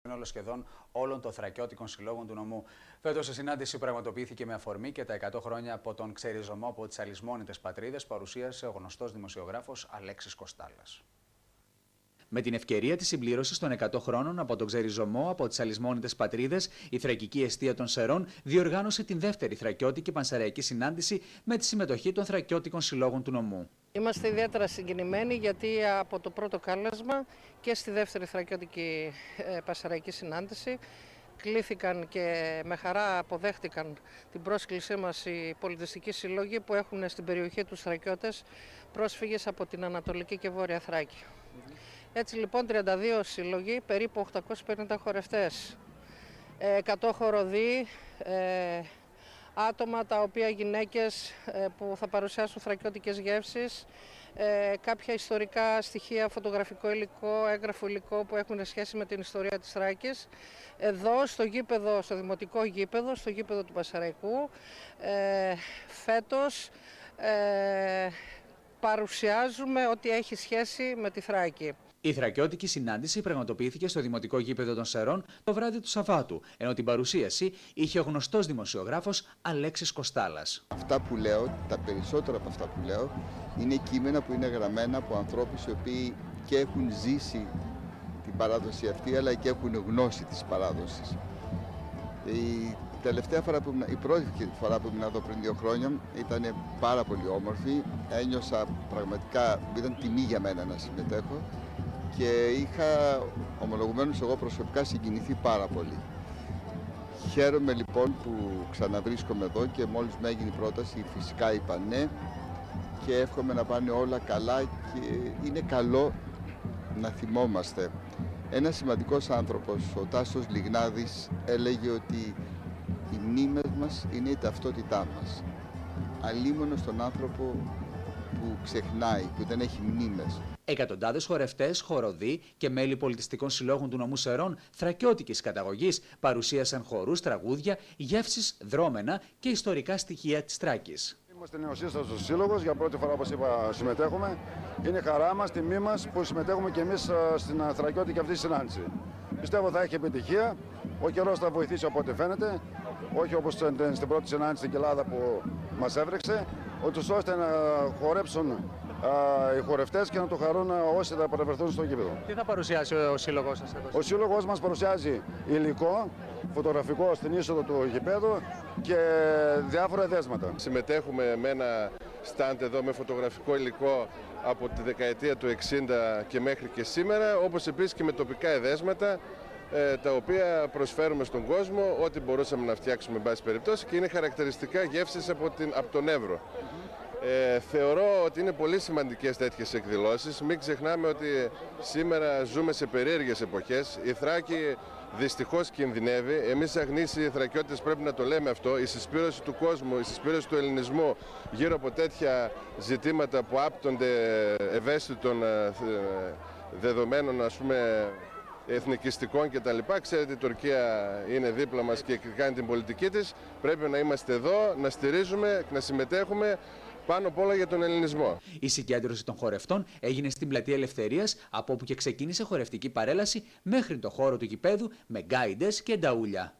σύνολο σχεδόν όλων των θρακιώτικων συλλόγων του νομού. Φέτος η συνάντηση πραγματοποιήθηκε με αφορμή και τα 100 χρόνια από τον ξεριζωμό από τις αλυσμόνητες πατρίδες, παρουσίασε ο γνωστός δημοσιογράφος Αλέξης Κοστάλας. Με την ευκαιρία της συμπλήρωσης των 100 χρόνων από τον ξεριζωμό από τις αλυσμόνητες πατρίδες, η Θρακική Εστία των Σερών διοργάνωσε την δεύτερη Θρακιώτικη Πανσεραϊκή Συνάντηση με τη συμμετοχή των Θρακιώτικων Συλλόγων του νομού. Είμαστε ιδιαίτερα συγκινημένοι γιατί από το πρώτο κάλεσμα και στη δεύτερη Θρακιώτικη Πανσεραϊκή Συνάντηση κλήθηκαν και με χαρά αποδέχτηκαν την πρόσκλησή μας οι πολιτιστικοί σύλλογοι που έχουν στην περιοχή τους Θρακιώτες πρόσφυγες από την Ανατολική και Βόρεια Θράκη. Έτσι λοιπόν 32 σύλλογοι, περίπου 850 χορευτές, 100 χοροδοί, άτομα τα οποία γυναίκες που θα παρουσιάσουν θρακιώτικες γεύσεις, κάποια ιστορικά στοιχεία, φωτογραφικό υλικό, έγγραφο υλικό που έχουν σχέση με την ιστορία της Θράκης. Εδώ στο γήπεδο, στο δημοτικό γήπεδο, στο γήπεδο του Πασαραϊκού, φέτος παρουσιάζουμε ό,τι έχει σχέση με τη Θράκη. Η Θρακιώτικη Συνάντηση πραγματοποιήθηκε στο Δημοτικό Γήπεδο των Σερών το βράδυ του Σαββάτου, ενώ την παρουσίαση είχε ο γνωστός δημοσιογράφος Αλέξης Κοστάλας. Αυτά που λέω, τα περισσότερα από αυτά που λέω, είναι κείμενα που είναι γραμμένα από ανθρώπους οι οποίοι και έχουν ζήσει την παράδοση αυτή, αλλά και έχουν γνώση της παράδοσης. Η πρώτη φορά που ήμουν εδώ πριν 2 χρόνια ήταν πάρα πολύ όμορφη. Ένιωσα πραγματικά, ήταν τιμή για μένα να συμμετέχω και είχα ομολογουμένως εγώ προσωπικά συγκινηθεί πάρα πολύ. Χαίρομαι λοιπόν που ξαναβρίσκομαι εδώ και μόλις με έγινε η πρόταση φυσικά είπα ναι και εύχομαι να πάνε όλα καλά και είναι καλό να θυμόμαστε. Ένας σημαντικός άνθρωπος, ο Τάσος Λιγνάδης, έλεγε ότι οι μνήμες μας είναι η ταυτότητά μας. Αλίμονο στον άνθρωπο που ξεχνάει, που δεν έχει μνήμες. Εκατοντάδες χορευτές, χοροδοί και μέλη πολιτιστικών συλλόγων του νομού Σερών θρακιώτικης καταγωγής παρουσίασαν χορούς, τραγούδια, γεύσεις, δρόμενα και ιστορικά στοιχεία της Θράκης. Είμαστε νεοσύστατος σύλλογος, για πρώτη φορά όπως είπα συμμετέχουμε. Είναι χαρά μας, τιμή μας που συμμετέχουμε και εμείς στην θρακιώτικη αυτή συνάντηση. Πιστεύω θα έχει επιτυχία, ο καιρός θα βοηθήσει από ό,τι φαίνεται, όχι όπως στην πρώτη συνάντηση στην Ελλάδα που μας έβρεξε, ώστε να χορέψουν οι χορευτές και να το χαρούν όσοι θα παρευρεθούν στο γήπεδο. Τι θα παρουσιάσει ο σύλλογος σας εδώ? Ο σύλλογος μας παρουσιάζει υλικό, φωτογραφικό στην είσοδο του γηπέδου και διάφορα εδέσματα. Συμμετέχουμε με ένα στάντ εδώ με φωτογραφικό υλικό από τη δεκαετία του 60 και μέχρι και σήμερα, όπως επίσης και με τοπικά εδέσματα τα οποία προσφέρουμε στον κόσμο, ό,τι μπορούσαμε να φτιάξουμε εν πάση περιπτώσει και είναι χαρακτηριστικά γεύσεις από τον Εύρο. Θεωρώ ότι είναι πολύ σημαντικές τέτοιες εκδηλώσεις. Μην ξεχνάμε ότι σήμερα ζούμε σε περίεργες εποχές. Η Θράκη δυστυχώς κινδυνεύει. Εμείς αγνήσιοι Θρακιώτες πρέπει να το λέμε αυτό. Η συσπήρωση του κόσμου, η συσπήρωση του ελληνισμού γύρω από τέτοια ζητήματα που άπτονται ευαίσθητων δεδομένων, ας πούμε, εθνικιστικών κτλ. Ξέρετε, η Τουρκία είναι δίπλα μας και κάνει την πολιτική της. Πρέπει να είμαστε εδώ, να στηρίζουμε, να συμμετέχουμε πάνω απ' όλα για τον ελληνισμό. Η συγκέντρωση των χορευτών έγινε στην Πλατεία Ελευθερίας, από όπου και ξεκίνησε χορευτική παρέλαση μέχρι το χώρο του γηπέδου με γκάιντες και νταούλια.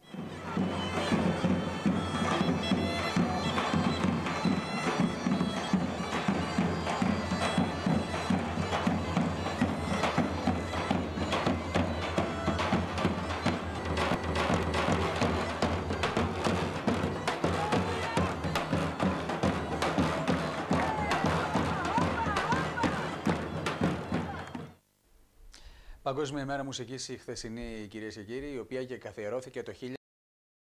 Παγκόσμια ημέρα μουσικής η χθεσινή, κυρίες και κύριοι, η οποία και καθιερώθηκε το